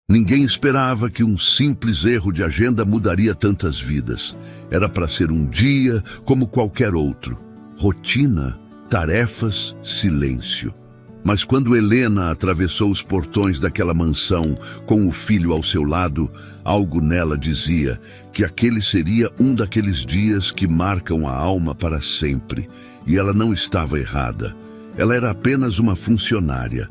Ninguém esperava que um simples erro de agenda mudaria tantas vidas. Era para ser um dia como qualquer outro. Rotina, tarefas, silêncio. Mas quando Helena atravessou os portões daquela mansão com o filho ao seu lado, algo nela dizia que aquele seria um daqueles dias que marcam a alma para sempre. E ela não estava errada. Ela era apenas uma funcionária.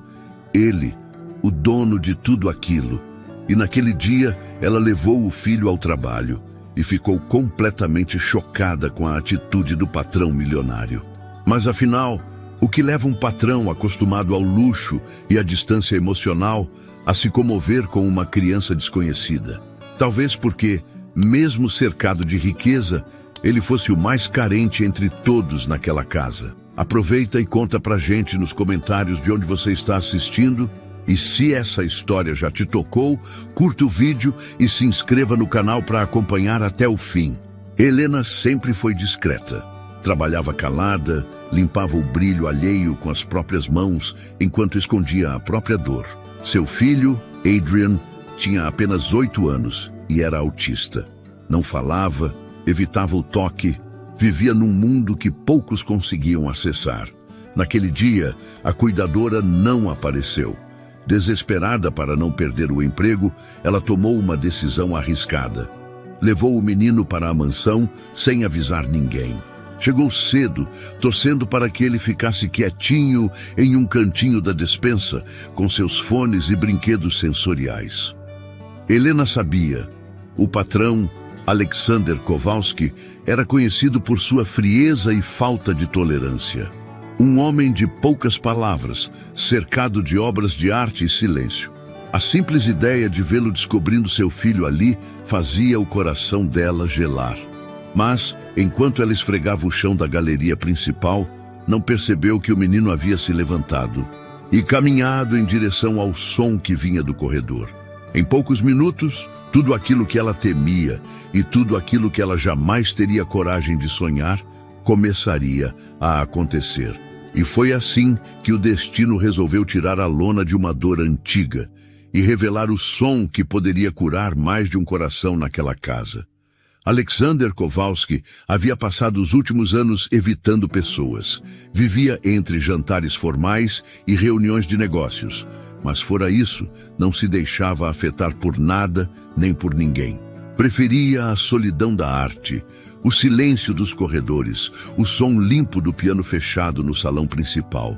Ele, o dono de tudo aquilo. E naquele dia, ela levou o filho ao trabalho e ficou completamente chocada com a atitude do patrão milionário. Mas afinal, o que leva um patrão acostumado ao luxo e à distância emocional a se comover com uma criança desconhecida? Talvez porque, mesmo cercado de riqueza, ele fosse o mais carente entre todos naquela casa. Aproveita e conta pra gente nos comentários de onde você está assistindo. E se essa história já te tocou, curta o vídeo e se inscreva no canal para acompanhar até o fim. Helena sempre foi discreta. Trabalhava calada, limpava o brilho alheio com as próprias mãos, enquanto escondia a própria dor. Seu filho, Adrian, tinha apenas 8 anos e era autista. Não falava, evitava o toque, vivia num mundo que poucos conseguiam acessar. Naquele dia, a cuidadora não apareceu. Desesperada para não perder o emprego, ela tomou uma decisão arriscada. Levou o menino para a mansão sem avisar ninguém. Chegou cedo, torcendo para que ele ficasse quietinho em um cantinho da despensa, com seus fones e brinquedos sensoriais. Helena sabia. O patrão, Alexander Kowalski, era conhecido por sua frieza e falta de tolerância. Um homem de poucas palavras, cercado de obras de arte e silêncio. A simples ideia de vê-lo descobrindo seu filho ali fazia o coração dela gelar. Mas, enquanto ela esfregava o chão da galeria principal, não percebeu que o menino havia se levantado e caminhado em direção ao som que vinha do corredor. Em poucos minutos, tudo aquilo que ela temia e tudo aquilo que ela jamais teria coragem de sonhar começaria a acontecer. E foi assim que o destino resolveu tirar a lona de uma dor antiga e revelar o som que poderia curar mais de um coração naquela casa. Alexander Kowalski havia passado os últimos anos evitando pessoas. Vivia entre jantares formais e reuniões de negócios. Mas fora isso, não se deixava afetar por nada nem por ninguém. Preferia a solidão da arte, o silêncio dos corredores, o som limpo do piano fechado no salão principal.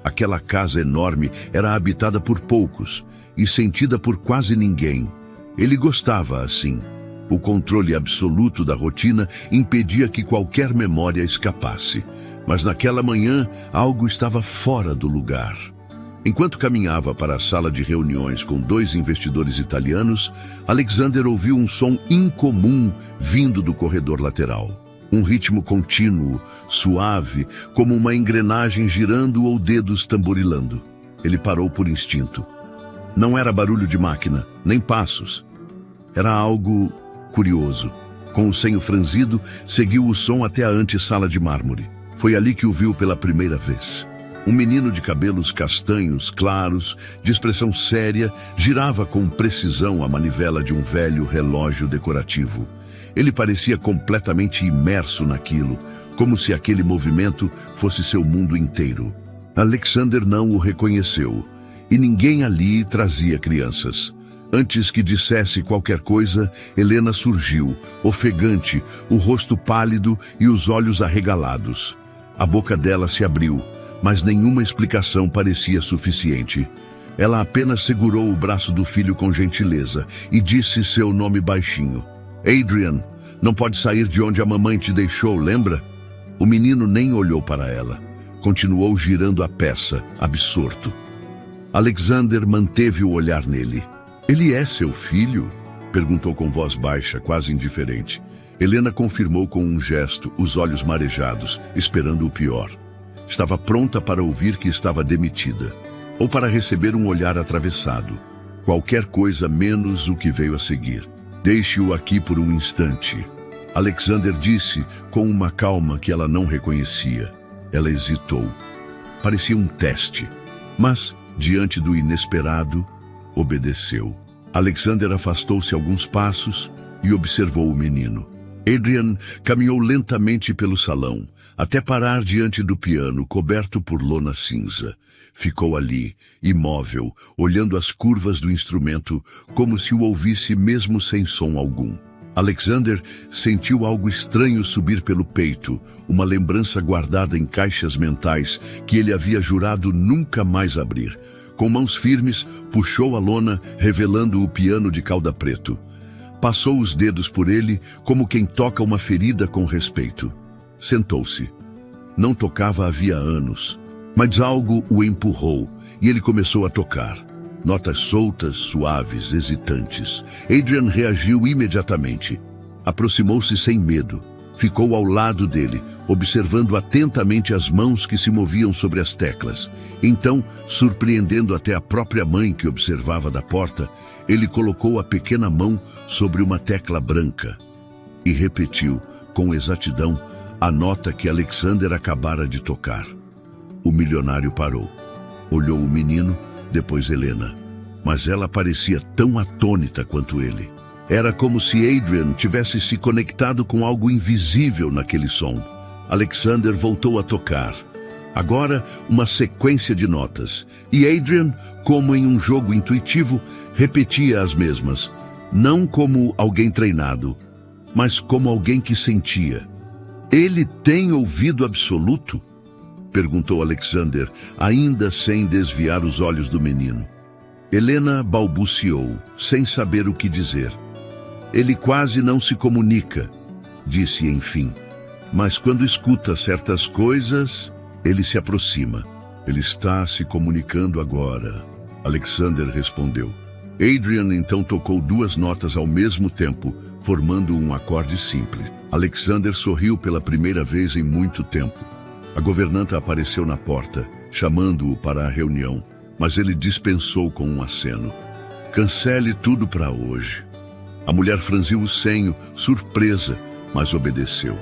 Aquela casa enorme era habitada por poucos e sentida por quase ninguém. Ele gostava assim. O controle absoluto da rotina impedia que qualquer memória escapasse. Mas naquela manhã, algo estava fora do lugar. Enquanto caminhava para a sala de reuniões com 2 investidores italianos, Alexander ouviu um som incomum vindo do corredor lateral. Um ritmo contínuo, suave, como uma engrenagem girando ou dedos tamborilando. Ele parou por instinto. Não era barulho de máquina, nem passos. Era algo curioso. Com o senho franzido, seguiu o som até a antessala de mármore. Foi ali que o viu pela primeira vez. Um menino de cabelos castanhos, claros, de expressão séria, girava com precisão a manivela de um velho relógio decorativo. Ele parecia completamente imerso naquilo, como se aquele movimento fosse seu mundo inteiro. Alexander não o reconheceu, e ninguém ali trazia crianças. Antes que dissesse qualquer coisa, Helena surgiu, ofegante, o rosto pálido e os olhos arregalados. A boca dela se abriu, mas nenhuma explicação parecia suficiente. Ela apenas segurou o braço do filho com gentileza e disse seu nome baixinho. Adrian, não pode sair de onde a mamãe te deixou, lembra? O menino nem olhou para ela. Continuou girando a peça, absorto. Alexander manteve o olhar nele. Ele é seu filho? Perguntou com voz baixa, quase indiferente. Helena confirmou com um gesto, os olhos marejados, esperando o pior. Estava pronta para ouvir que estava demitida, ou para receber um olhar atravessado. Qualquer coisa menos o que veio a seguir. Deixe-o aqui por um instante. Alexander disse com uma calma que ela não reconhecia. Ela hesitou. Parecia um teste, mas, diante do inesperado, obedeceu. Alexander afastou-se alguns passos e observou o menino. Adrian caminhou lentamente pelo salão, até parar diante do piano, coberto por lona cinza. Ficou ali, imóvel, olhando as curvas do instrumento, como se o ouvisse mesmo sem som algum. Alexander sentiu algo estranho subir pelo peito, uma lembrança guardada em caixas mentais que ele havia jurado nunca mais abrir. Com mãos firmes, puxou a lona, revelando o piano de cauda preto. Passou os dedos por ele, como quem toca uma ferida com respeito. Sentou-se. Não tocava havia anos, mas algo o empurrou e ele começou a tocar. Notas soltas, suaves, hesitantes. Adrian reagiu imediatamente. Aproximou-se sem medo. Ficou ao lado dele, observando atentamente as mãos que se moviam sobre as teclas. Então, surpreendendo até a própria mãe que observava da porta, ele colocou a pequena mão sobre uma tecla branca e repetiu, com exatidão, a nota que Alexander acabara de tocar. O milionário parou. Olhou o menino, depois Helena. Mas ela parecia tão atônita quanto ele. Era como se Adrian tivesse se conectado com algo invisível naquele som. Alexander voltou a tocar. Agora, uma sequência de notas. E Adrian, como em um jogo intuitivo, repetia as mesmas. Não como alguém treinado, mas como alguém que sentia. Ele tem ouvido absoluto? Perguntou Alexander, ainda sem desviar os olhos do menino. Helena balbuciou, sem saber o que dizer. Ele quase não se comunica, disse enfim. Mas quando escuta certas coisas, ele se aproxima. Ele está se comunicando agora, Alexander respondeu. Adrian então tocou duas notas ao mesmo tempo, formando um acorde simples. Alexander sorriu pela primeira vez em muito tempo. A governanta apareceu na porta, chamando-o para a reunião, mas ele dispensou com um aceno. Cancele tudo para hoje. A mulher franziu o senho, surpresa, mas obedeceu.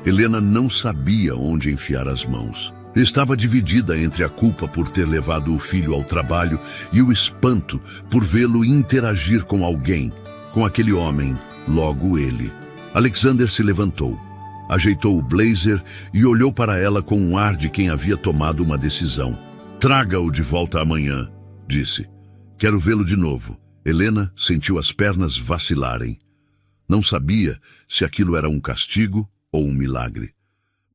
Helena não sabia onde enfiar as mãos. Estava dividida entre a culpa por ter levado o filho ao trabalho e o espanto por vê-lo interagir com alguém, com aquele homem, logo ele. Alexander se levantou, ajeitou o blazer e olhou para ela com um ar de quem havia tomado uma decisão. Traga-o de volta amanhã, disse. Quero vê-lo de novo. Helena sentiu as pernas vacilarem. Não sabia se aquilo era um castigo ou um milagre.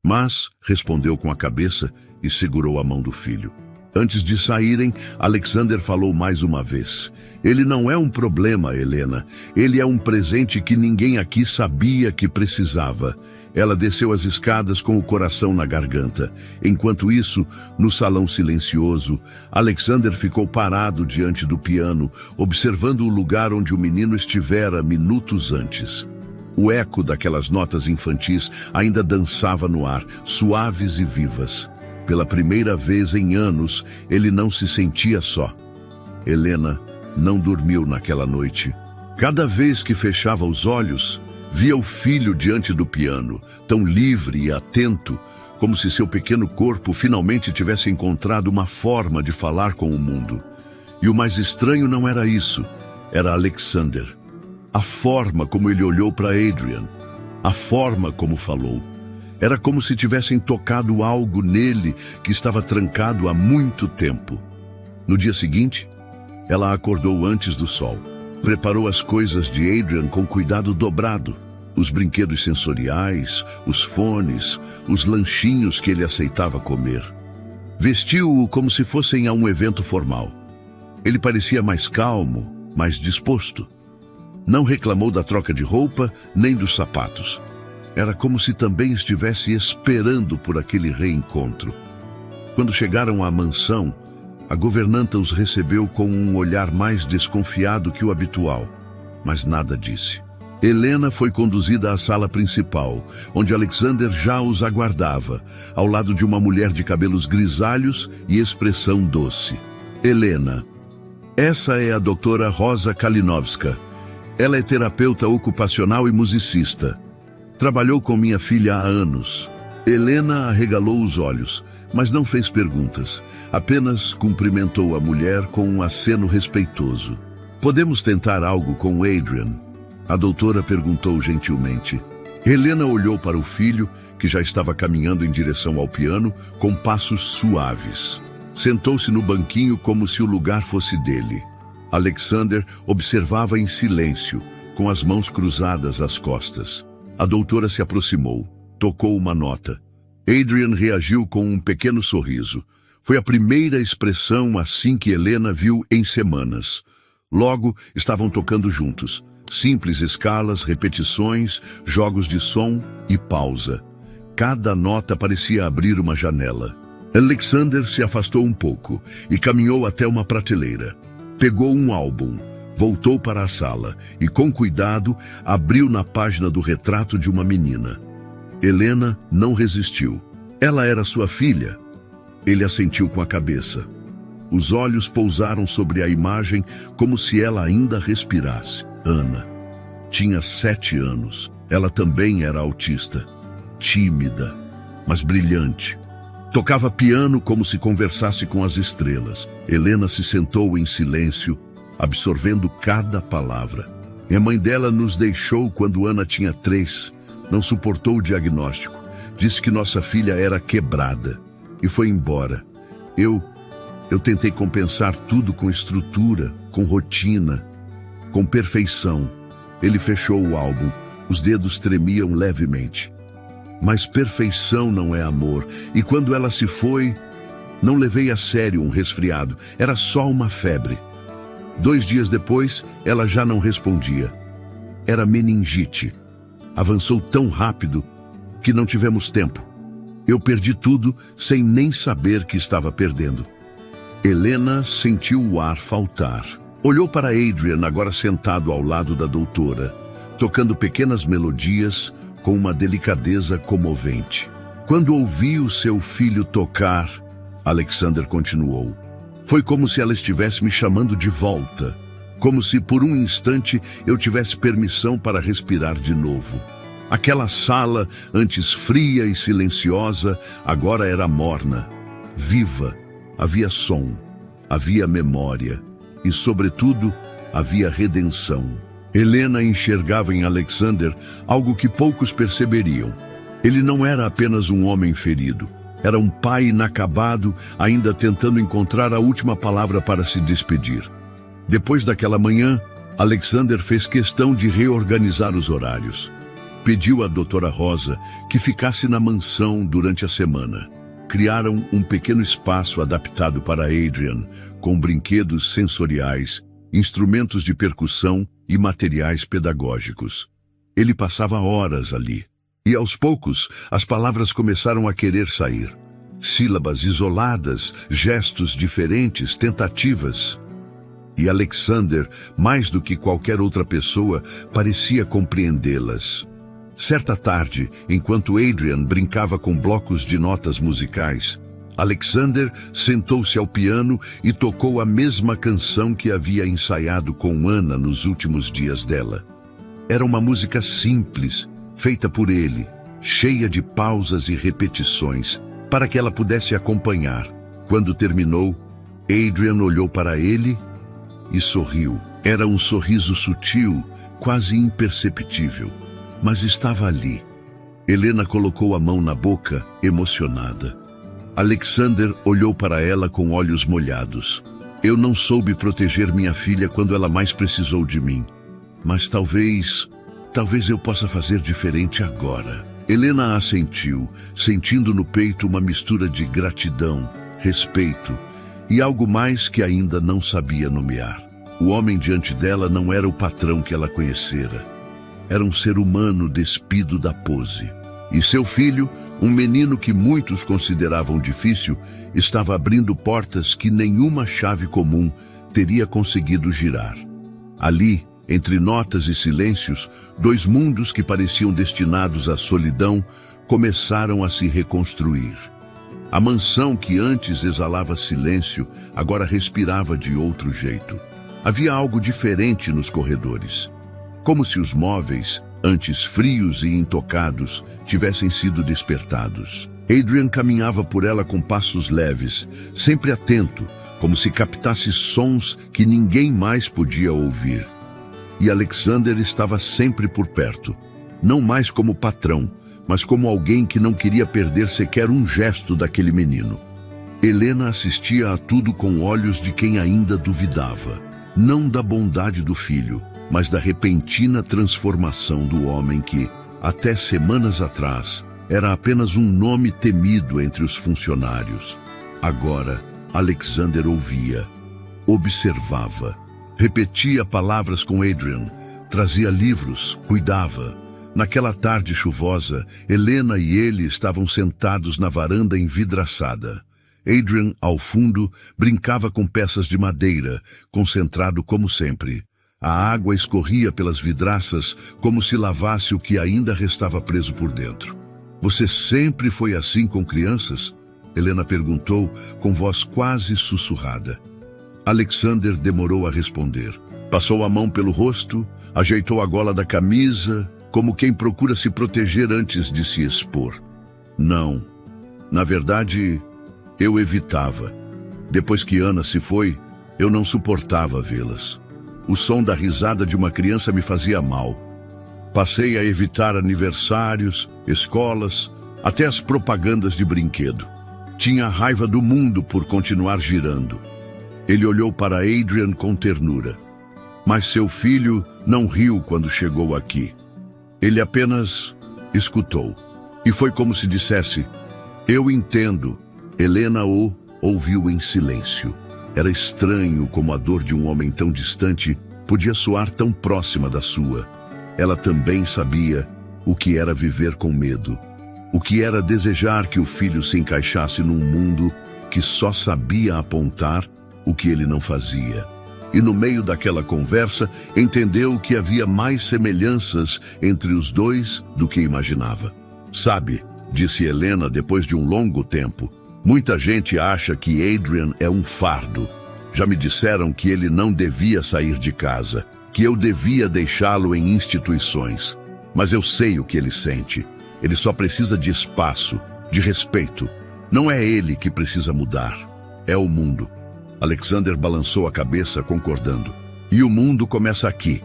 Mas respondeu com a cabeça e segurou a mão do filho. Antes de saírem, Alexander falou mais uma vez. Ele não é um problema, Helena. Ele é um presente que ninguém aqui sabia que precisava. Ela desceu as escadas com o coração na garganta. Enquanto isso, no salão silencioso, Alexander ficou parado diante do piano, observando o lugar onde o menino estivera minutos antes. O eco daquelas notas infantis ainda dançava no ar, suaves e vivas. Pela primeira vez em anos, ele não se sentia só. Helena não dormiu naquela noite. Cada vez que fechava os olhos, via o filho diante do piano, tão livre e atento, como se seu pequeno corpo finalmente tivesse encontrado uma forma de falar com o mundo. E o mais estranho não era isso, era Alexander. A forma como ele olhou para Adrian, a forma como falou. Era como se tivessem tocado algo nele que estava trancado há muito tempo. No dia seguinte, ela acordou antes do sol. Preparou as coisas de Adrian com cuidado dobrado. Os brinquedos sensoriais, os fones, os lanchinhos que ele aceitava comer. Vestiu-o como se fossem a um evento formal. Ele parecia mais calmo, mais disposto. Não reclamou da troca de roupa, nem dos sapatos. Era como se também estivesse esperando por aquele reencontro. Quando chegaram à mansão, a governanta os recebeu com um olhar mais desconfiado que o habitual, mas nada disse. Helena foi conduzida à sala principal, onde Alexander já os aguardava, ao lado de uma mulher de cabelos grisalhos e expressão doce. Helena. Essa é a doutora Rosa Kalinowska. Ela é terapeuta ocupacional e musicista. Trabalhou com minha filha há anos. Helena arregalou os olhos, mas não fez perguntas. Apenas cumprimentou a mulher com um aceno respeitoso. Podemos tentar algo com Adrian? A doutora perguntou gentilmente. Helena olhou para o filho, que já estava caminhando em direção ao piano, com passos suaves. Sentou-se no banquinho como se o lugar fosse dele. Alexander observava em silêncio, com as mãos cruzadas às costas. A doutora se aproximou, tocou uma nota. Adrian reagiu com um pequeno sorriso. Foi a primeira expressão assim que Helena viu em semanas. Logo, estavam tocando juntos. Simples escalas, repetições, jogos de som e pausa. Cada nota parecia abrir uma janela. Alexander se afastou um pouco e caminhou até uma prateleira. Pegou um álbum, voltou para a sala e, com cuidado, abriu na página do retrato de uma menina. Helena não resistiu. Ela era sua filha. Ele assentiu com a cabeça. Os olhos pousaram sobre a imagem como se ela ainda respirasse. Ana tinha 7 anos. Ela também era autista. Tímida, mas brilhante. Tocava piano como se conversasse com as estrelas. Helena se sentou em silêncio, absorvendo cada palavra. A mãe dela nos deixou quando Ana tinha 3. Não suportou o diagnóstico. Disse que nossa filha era quebrada e foi embora. Eu tentei compensar tudo com estrutura, com rotina, com perfeição. Ele fechou o álbum. Os dedos tremiam levemente. Mas perfeição não é amor. E quando ela se foi, não levei a sério um resfriado. Era só uma febre. 2 dias depois, ela já não respondia. Era meningite. Avançou tão rápido que não tivemos tempo. Eu perdi tudo sem nem saber que estava perdendo. Helena sentiu o ar faltar. Olhou para Adrian, agora sentado ao lado da doutora, tocando pequenas melodias com uma delicadeza comovente. Quando ouvi o seu filho tocar, Alexander continuou. Foi como se ela estivesse me chamando de volta. Como se por um instante eu tivesse permissão para respirar de novo. Aquela sala, antes fria e silenciosa, agora era morna, viva. Havia som, havia memória e, sobretudo, havia redenção. Helena enxergava em Alexander algo que poucos perceberiam. Ele não era apenas um homem ferido. Era um pai inacabado, ainda tentando encontrar a última palavra para se despedir. Depois daquela manhã, Alexander fez questão de reorganizar os horários. Pediu à doutora Rosa que ficasse na mansão durante a semana. Criaram um pequeno espaço adaptado para Adrian, com brinquedos sensoriais, instrumentos de percussão e materiais pedagógicos. Ele passava horas ali. E aos poucos, as palavras começaram a querer sair. Sílabas isoladas, gestos diferentes, tentativas. E Alexander, mais do que qualquer outra pessoa, parecia compreendê-las. Certa tarde, enquanto Adrian brincava com blocos de notas musicais, Alexander sentou-se ao piano e tocou a mesma canção que havia ensaiado com Ana nos últimos dias dela. Era uma música simples, feita por ele, cheia de pausas e repetições, para que ela pudesse acompanhar. Quando terminou, Adrian olhou para ele e sorriu. Era um sorriso sutil, quase imperceptível, mas estava ali. Helena colocou a mão na boca, emocionada. Alexander olhou para ela com olhos molhados. Eu não soube proteger minha filha quando ela mais precisou de mim, mas talvez eu possa fazer diferente agora. Helena assentiu, sentindo no peito uma mistura de gratidão, respeito e algo mais que ainda não sabia nomear. O homem diante dela não era o patrão que ela conhecera. Era um ser humano despido da pose. E seu filho, um menino que muitos consideravam difícil, estava abrindo portas que nenhuma chave comum teria conseguido girar. Ali, entre notas e silêncios, 2 mundos que pareciam destinados à solidão começaram a se reconstruir. A mansão que antes exalava silêncio, agora respirava de outro jeito. Havia algo diferente nos corredores. Como se os móveis, antes frios e intocados, tivessem sido despertados. Adrian caminhava por ela com passos leves, sempre atento, como se captasse sons que ninguém mais podia ouvir. E Alexander estava sempre por perto, não mais como patrão, mas como alguém que não queria perder sequer um gesto daquele menino. Helena assistia a tudo com olhos de quem ainda duvidava, não da bondade do filho, mas da repentina transformação do homem que, até semanas atrás, era apenas um nome temido entre os funcionários. Agora, Alexander ouvia, observava, repetia palavras com Adrian, trazia livros, cuidava. Naquela tarde chuvosa, Helena e ele estavam sentados na varanda envidraçada. Adrian, ao fundo, brincava com peças de madeira, concentrado como sempre. A água escorria pelas vidraças como se lavasse o que ainda restava preso por dentro. "Você sempre foi assim com crianças?" Helena perguntou, com voz quase sussurrada. Alexander demorou a responder. Passou a mão pelo rosto, ajeitou a gola da camisa, como quem procura se proteger antes de se expor. "Não. Na verdade, eu evitava. Depois que Ana se foi, eu não suportava vê-las. O som da risada de uma criança me fazia mal. Passei a evitar aniversários, escolas, até as propagandas de brinquedo. Tinha raiva do mundo por continuar girando." Ele olhou para Adrian com ternura. Mas seu filho não riu quando chegou aqui. Ele apenas escutou. E foi como se dissesse, "Eu entendo." Helena o ouviu em silêncio. Era estranho como a dor de um homem tão distante podia soar tão próxima da sua. Ela também sabia o que era viver com medo, o que era desejar que o filho se encaixasse num mundo que só sabia apontar o que ele não fazia. E no meio daquela conversa, entendeu que havia mais semelhanças entre os dois do que imaginava. "Sabe", disse Helena depois de um longo tempo, "muita gente acha que Adrian é um fardo. Já me disseram que ele não devia sair de casa, que eu devia deixá-lo em instituições. Mas eu sei o que ele sente. Ele só precisa de espaço, de respeito. Não é ele que precisa mudar, é o mundo." Alexander balançou a cabeça, concordando. "E o mundo começa aqui",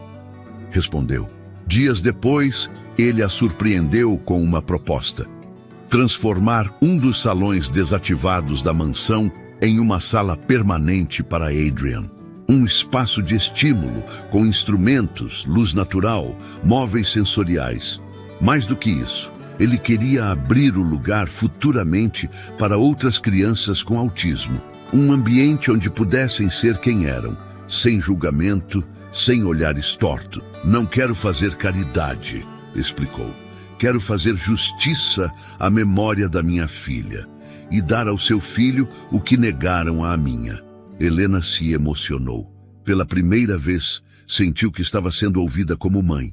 respondeu. Dias depois, ele a surpreendeu com uma proposta. Transformar um dos salões desativados da mansão em uma sala permanente para Adrian. Um espaço de estímulo, com instrumentos, luz natural, móveis sensoriais. Mais do que isso, ele queria abrir o lugar futuramente para outras crianças com autismo. Um ambiente onde pudessem ser quem eram, sem julgamento, sem olhares tortos. "Não quero fazer caridade", explicou. "Quero fazer justiça à memória da minha filha e dar ao seu filho o que negaram à minha." Helena se emocionou. Pela primeira vez, sentiu que estava sendo ouvida como mãe,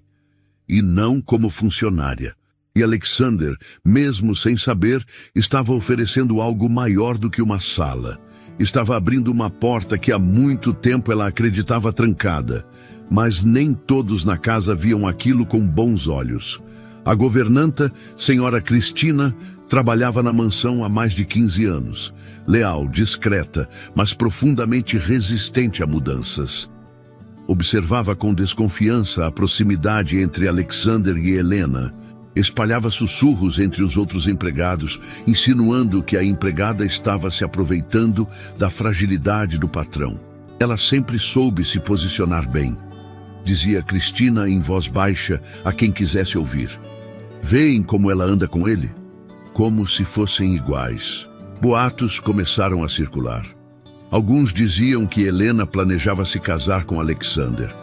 e não como funcionária. E Alexander, mesmo sem saber, estava oferecendo algo maior do que uma sala. Estava abrindo uma porta que há muito tempo ela acreditava trancada, mas nem todos na casa viam aquilo com bons olhos. A governanta, senhora Cristina, trabalhava na mansão há mais de 15 anos. Leal, discreta, mas profundamente resistente a mudanças. Observava com desconfiança a proximidade entre Alexander e Helena. Espalhava sussurros entre os outros empregados, insinuando que a empregada estava se aproveitando da fragilidade do patrão. Ela sempre soube se posicionar bem, dizia Cristina em voz baixa a quem quisesse ouvir. "Veem como ela anda com ele? Como se fossem iguais." Boatos começaram a circular. Alguns diziam que Helena planejava se casar com Alexander.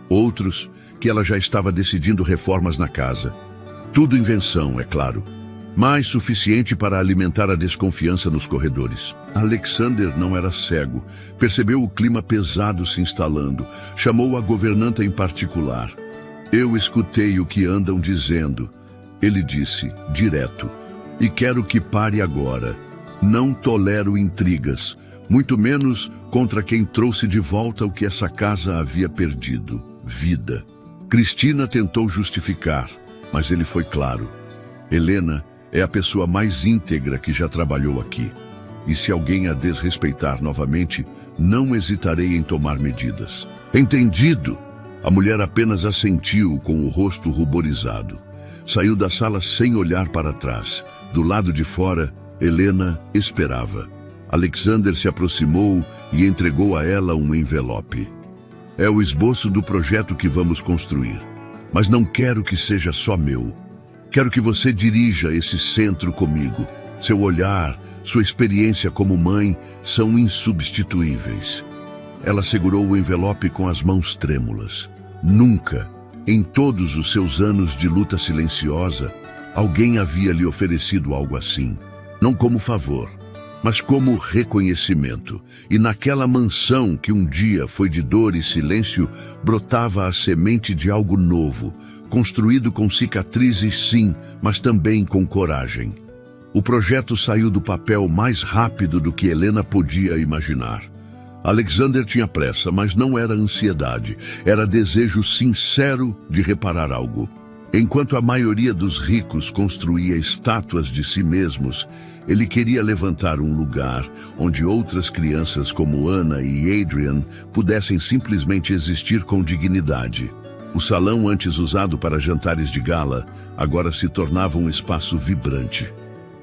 Outros, que ela já estava decidindo reformas na casa. Tudo invenção, é claro, mas suficiente para alimentar a desconfiança nos corredores. Alexander não era cego, percebeu o clima pesado se instalando, chamou a governanta em particular. "Eu escutei o que andam dizendo", ele disse, direto, "e quero que pare agora. Não tolero intrigas, muito menos contra quem trouxe de volta o que essa casa havia perdido, vida." Cristina tentou justificar, mas ele foi claro. "Helena é a pessoa mais íntegra que já trabalhou aqui. e se alguém a desrespeitar novamente, não hesitarei em tomar medidas. Entendido! A mulher apenas assentiu com o rosto ruborizado. Saiu da sala sem olhar para trás. Do lado de fora, Helena esperava. Alexander se aproximou e entregou a ela um envelope. É o esboço do projeto que vamos construir. Mas não quero que seja só meu. Quero que você dirija esse centro comigo. Seu olhar, sua experiência como mãe são insubstituíveis. Ela segurou o envelope com as mãos trêmulas. Nunca, em todos os seus anos de luta silenciosa, alguém havia lhe oferecido algo assim. Não como favor, mas como reconhecimento. E naquela mansão que um dia foi de dor e silêncio, brotava a semente de algo novo, construído com cicatrizes sim, mas também com coragem. O projeto saiu do papel mais rápido do que Helena podia imaginar. Alexander tinha pressa, mas não era ansiedade, era desejo sincero de reparar algo. Enquanto a maioria dos ricos construía estátuas de si mesmos, ele queria levantar um lugar onde outras crianças como Anna e Adrian pudessem simplesmente existir com dignidade. O salão antes usado para jantares de gala agora se tornava um espaço vibrante.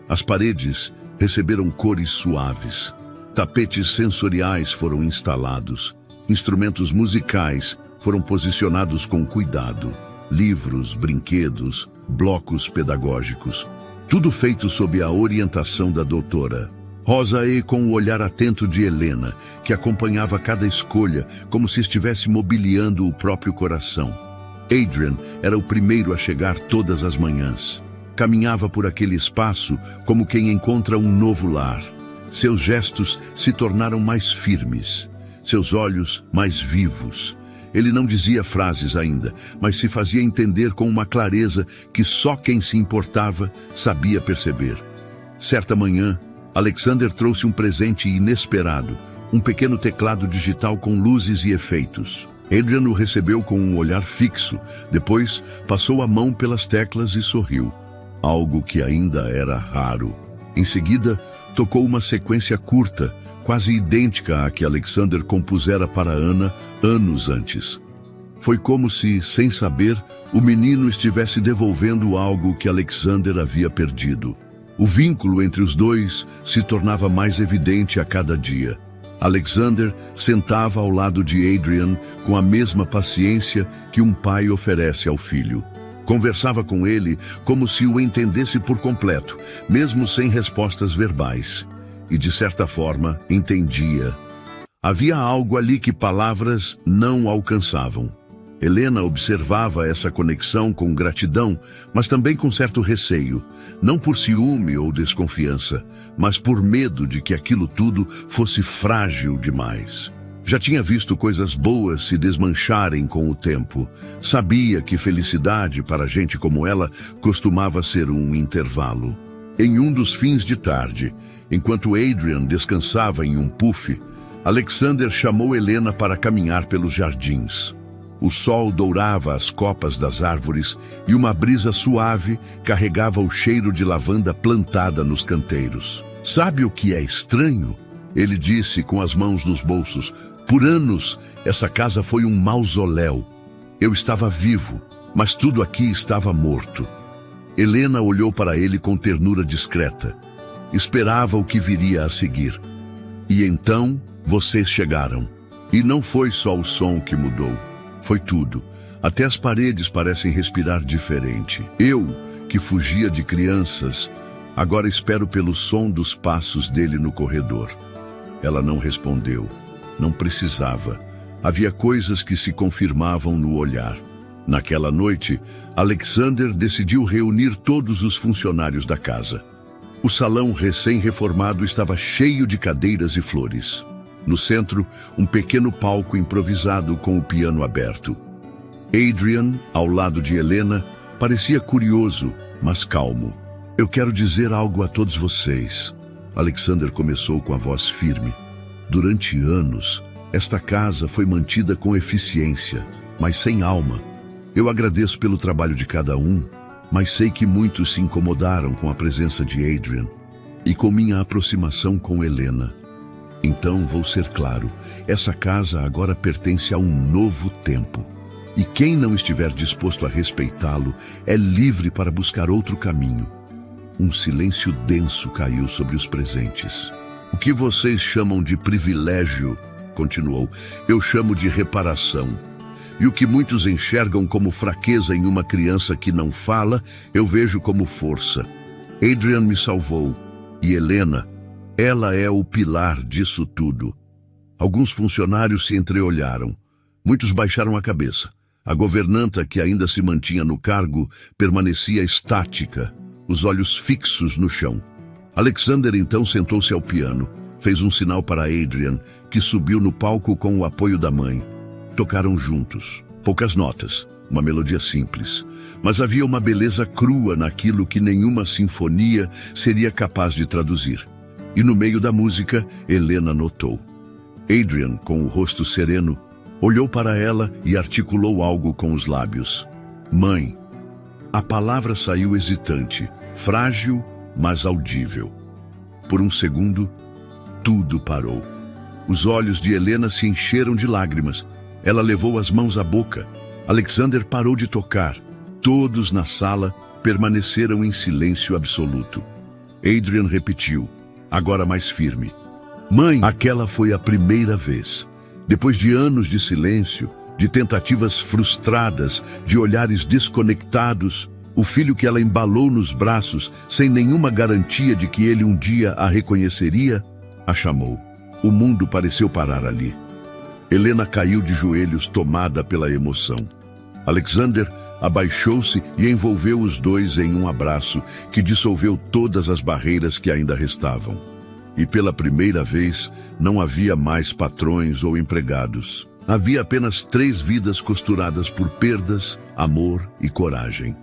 As paredes receberam cores suaves. Tapetes sensoriais foram instalados. Instrumentos musicais foram posicionados com cuidado. Livros, brinquedos, blocos pedagógicos. Tudo feito sob a orientação da doutora. Rosa E com o olhar atento de Helena, que acompanhava cada escolha como se estivesse mobiliando o próprio coração. Adrian era o primeiro a chegar todas as manhãs. Caminhava por aquele espaço como quem encontra um novo lar. Seus gestos se tornaram mais firmes, seus olhos mais vivos. Ele não dizia frases ainda, mas se fazia entender com uma clareza que só quem se importava sabia perceber. Certa manhã, Alexander trouxe um presente inesperado, um pequeno teclado digital com luzes e efeitos. Adrian o recebeu com um olhar fixo, depois passou a mão pelas teclas e sorriu, algo que ainda era raro. Em seguida, tocou uma sequência curta, quase idêntica à que Alexander compusera para Anna anos antes. Foi como se, sem saber, o menino estivesse devolvendo algo que Alexander havia perdido. O vínculo entre os dois se tornava mais evidente a cada dia. Alexander sentava ao lado de Adrian com a mesma paciência que um pai oferece ao filho. Conversava com ele como se o entendesse por completo, mesmo sem respostas verbais. E, de certa forma, entendia. Havia algo ali que palavras não alcançavam. Helena observava essa conexão com gratidão, mas também com certo receio. Não por ciúme ou desconfiança, mas por medo de que aquilo tudo fosse frágil demais. Já tinha visto coisas boas se desmancharem com o tempo. Sabia que felicidade para gente como ela costumava ser um intervalo. Em um dos fins de tarde, enquanto Adrian descansava em um puff, Alexander chamou Helena para caminhar pelos jardins. O sol dourava as copas das árvores e uma brisa suave carregava o cheiro de lavanda plantada nos canteiros. "Sabe o que é estranho?" ele disse com as mãos nos bolsos. "Por anos, essa casa foi um mausoléu. Eu estava vivo, mas tudo aqui estava morto." Helena olhou para ele com ternura discreta. Esperava o que viria a seguir. "E então, vocês chegaram. E não foi só o som que mudou. Foi tudo. Até as paredes parecem respirar diferente. Eu, que fugia de crianças, agora espero pelo som dos passos dele no corredor." Ela não respondeu. Não precisava. Havia coisas que se confirmavam no olhar. Naquela noite, Alexander decidiu reunir todos os funcionários da casa. O salão recém-reformado estava cheio de cadeiras e flores. No centro, um pequeno palco improvisado com o piano aberto. Adrian, ao lado de Helena, parecia curioso, mas calmo. "Eu quero dizer algo a todos vocês." Alexander começou com a voz firme. "Durante anos, esta casa foi mantida com eficiência, mas sem alma. Eu agradeço pelo trabalho de cada um, mas sei que muitos se incomodaram com a presença de Adrian. e com minha aproximação com Helena. Então vou ser claro, essa casa agora pertence a um novo tempo. E quem não estiver disposto a respeitá-lo é livre para buscar outro caminho. Um silêncio denso caiu sobre os presentes. O que vocês chamam de privilégio, continuou, eu chamo de reparação. E o que muitos enxergam como fraqueza em uma criança que não fala, eu vejo como força. Adrian me salvou. E Helena, ela é o pilar disso tudo. Alguns funcionários se entreolharam. Muitos baixaram a cabeça. A governanta, que ainda se mantinha no cargo, permanecia estática, os olhos fixos no chão. Alexander então sentou-se ao piano, fez um sinal para Adrian, que subiu no palco com o apoio da mãe. Tocaram juntos, poucas notas, uma melodia simples, mas havia uma beleza crua naquilo que nenhuma sinfonia seria capaz de traduzir. E no meio da música, Helena notou. Adrian, com o rosto sereno, olhou para ela e articulou algo com os lábios. Mãe. A palavra saiu hesitante, frágil, mas audível. Por um segundo, tudo parou. Os olhos de Helena se encheram de lágrimas. Ela levou as mãos à boca. Alexander parou de tocar. Todos na sala permaneceram em silêncio absoluto. Adrian repetiu, agora mais firme. Mãe, aquela foi a primeira vez. Depois de anos de silêncio, de tentativas frustradas, de olhares desconectados, o filho que ela embalou nos braços, sem nenhuma garantia de que ele um dia a reconheceria, a chamou. O mundo pareceu parar ali. Helena caiu de joelhos, tomada pela emoção. Alexander abaixou-se e envolveu os dois em um abraço que dissolveu todas as barreiras que ainda restavam. E pela primeira vez, não havia mais patrões ou empregados. Havia apenas 3 vidas costuradas por perdas, amor e coragem.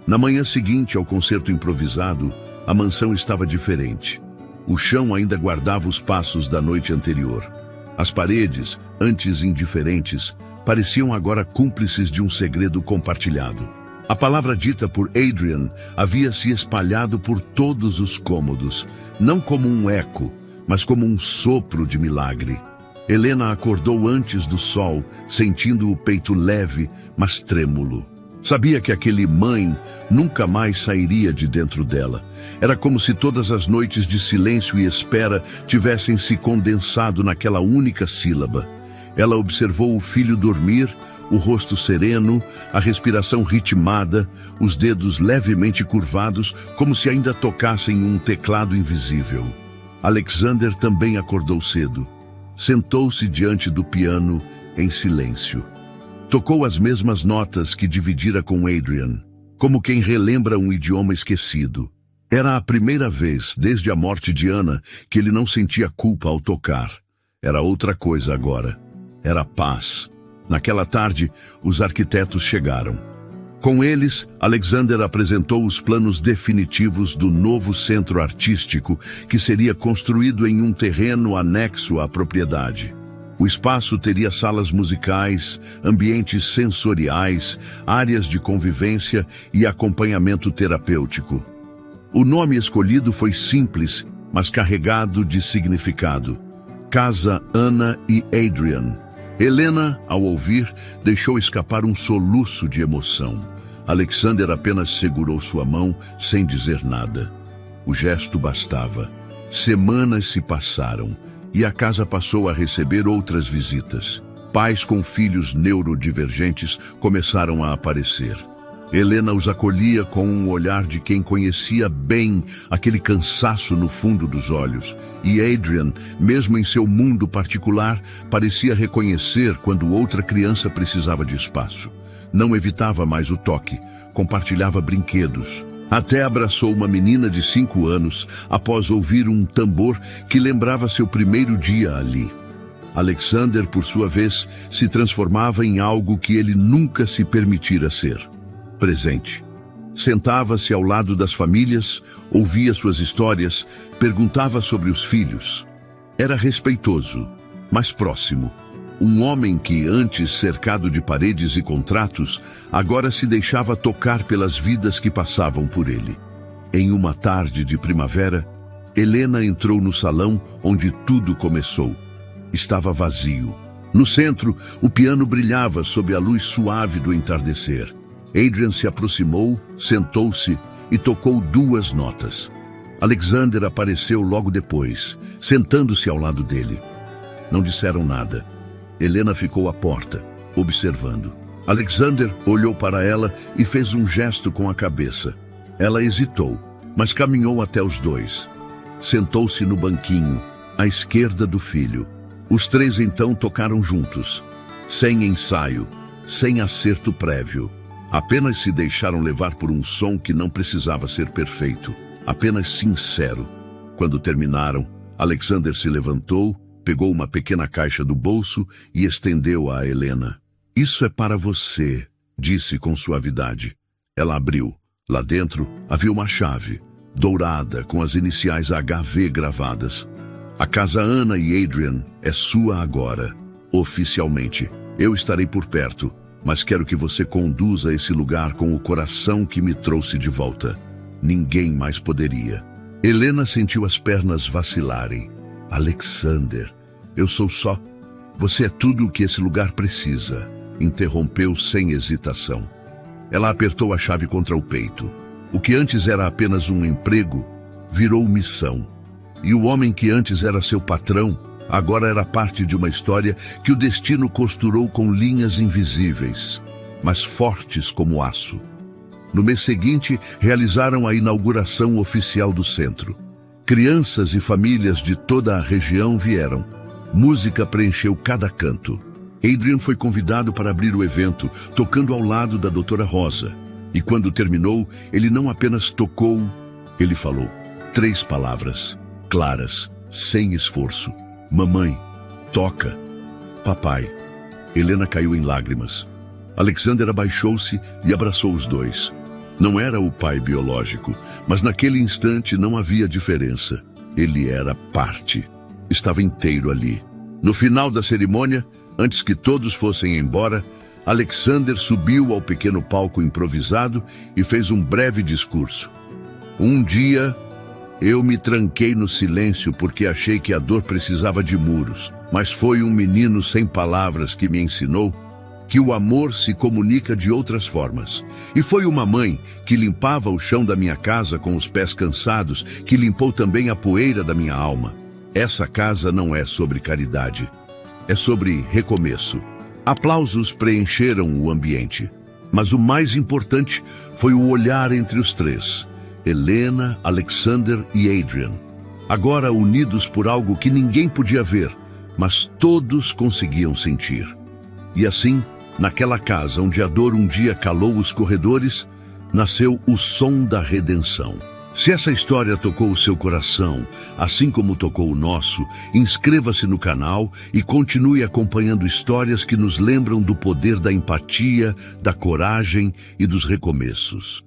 Na manhã seguinte ao concerto improvisado, a mansão estava diferente. O chão ainda guardava os passos da noite anterior. As paredes, antes indiferentes, pareciam agora cúmplices de um segredo compartilhado. A palavra dita por Adrian havia se espalhado por todos os cômodos, não como um eco, mas como um sopro de milagre. Helena acordou antes do sol, sentindo o peito leve, mas trêmulo. Sabia que aquele mãe nunca mais sairia de dentro dela. Era como se todas as noites de silêncio e espera tivessem se condensado naquela única sílaba. Ela observou o filho dormir, o rosto sereno, a respiração ritmada, os dedos levemente curvados, como se ainda tocassem um teclado invisível. Alexander também acordou cedo. Sentou-se diante do piano, em silêncio. Tocou as mesmas notas que dividira com Adrian, como quem relembra um idioma esquecido. Era a primeira vez, desde a morte de Anna, que ele não sentia culpa ao tocar. Era outra coisa agora. Era paz. Naquela tarde, os arquitetos chegaram. Com eles, Alexander apresentou os planos definitivos do novo centro artístico que seria construído em um terreno anexo à propriedade. O espaço teria salas musicais, ambientes sensoriais, áreas de convivência e acompanhamento terapêutico. O nome escolhido foi simples, mas carregado de significado. Casa Anna e Adrian. Helena, ao ouvir, deixou escapar um soluço de emoção. Alexander apenas segurou sua mão, sem dizer nada. O gesto bastava. Semanas se passaram, e a casa passou a receber outras visitas. Pais com filhos neurodivergentes começaram a aparecer. Helena os acolhia com um olhar de quem conhecia bem aquele cansaço no fundo dos olhos. E Adrian, mesmo em seu mundo particular, parecia reconhecer quando outra criança precisava de espaço. Não evitava mais o toque, compartilhava brinquedos. Até abraçou uma menina de 5 anos após ouvir um tambor que lembrava seu primeiro dia ali. Alexander, por sua vez, se transformava em algo que ele nunca se permitira ser. Presente. Sentava-se ao lado das famílias, ouvia suas histórias, perguntava sobre os filhos. Era respeitoso, mas próximo. Um homem que, antes cercado de paredes e contratos, agora se deixava tocar pelas vidas que passavam por ele. Em uma tarde de primavera, Helena entrou no salão onde tudo começou. Estava vazio. No centro, o piano brilhava sob a luz suave do entardecer. Adrian se aproximou, sentou-se e tocou 2 notas. Alexander apareceu logo depois, sentando-se ao lado dele. Não disseram nada. Helena ficou à porta, observando. Alexander olhou para ela e fez um gesto com a cabeça. Ela hesitou, mas caminhou até os 2. Sentou-se no banquinho, à esquerda do filho. Os 3 então tocaram juntos, sem ensaio, sem acerto prévio. Apenas se deixaram levar por um som que não precisava ser perfeito, apenas sincero. Quando terminaram, Alexander se levantou, pegou uma pequena caixa do bolso e estendeu-a a Helena. "Isso é para você", disse com suavidade. Ela abriu. Lá dentro havia uma chave, dourada, com as iniciais HV gravadas. "A casa Ana e Adrian é sua agora, oficialmente. Eu estarei por perto, mas quero que você conduza esse lugar com o coração que me trouxe de volta. Ninguém mais poderia." Helena sentiu as pernas vacilarem. "Alexander, eu sou só... Você é tudo o que esse lugar precisa", interrompeu sem hesitação. Ela apertou a chave contra o peito. O que antes era apenas um emprego, virou missão. E o homem que antes era seu patrão, agora era parte de uma história que o destino costurou com linhas invisíveis, mas fortes como aço. No mês seguinte, realizaram a inauguração oficial do centro. Crianças e famílias de toda a região vieram. Música preencheu cada canto. Adrian foi convidado para abrir o evento, tocando ao lado da doutora Rosa. E quando terminou, ele não apenas tocou, ele falou 3 palavras, claras, sem esforço. "Mamãe, toca." "Papai." Helena caiu em lágrimas. Alexander abaixou-se e abraçou os 2. Não era o pai biológico, mas naquele instante não havia diferença. Ele era parte. Estava inteiro ali. No final da cerimônia, antes que todos fossem embora, Alexander subiu ao pequeno palco improvisado e fez um breve discurso. "Um dia, eu me tranquei no silêncio porque achei que a dor precisava de muros, mas foi um menino sem palavras que me ensinou que o amor se comunica de outras formas. E foi uma mãe que limpava o chão da minha casa com os pés cansados, que limpou também a poeira da minha alma. Essa casa não é sobre caridade, é sobre recomeço." Aplausos preencheram o ambiente, mas o mais importante foi o olhar entre os 3, Helena, Alexander e Adrian, agora unidos por algo que ninguém podia ver, mas todos conseguiam sentir. E assim, naquela casa onde a dor um dia calou os corredores, nasceu o som da redenção. Se essa história tocou o seu coração, assim como tocou o nosso, inscreva-se no canal e continue acompanhando histórias que nos lembram do poder da empatia, da coragem e dos recomeços.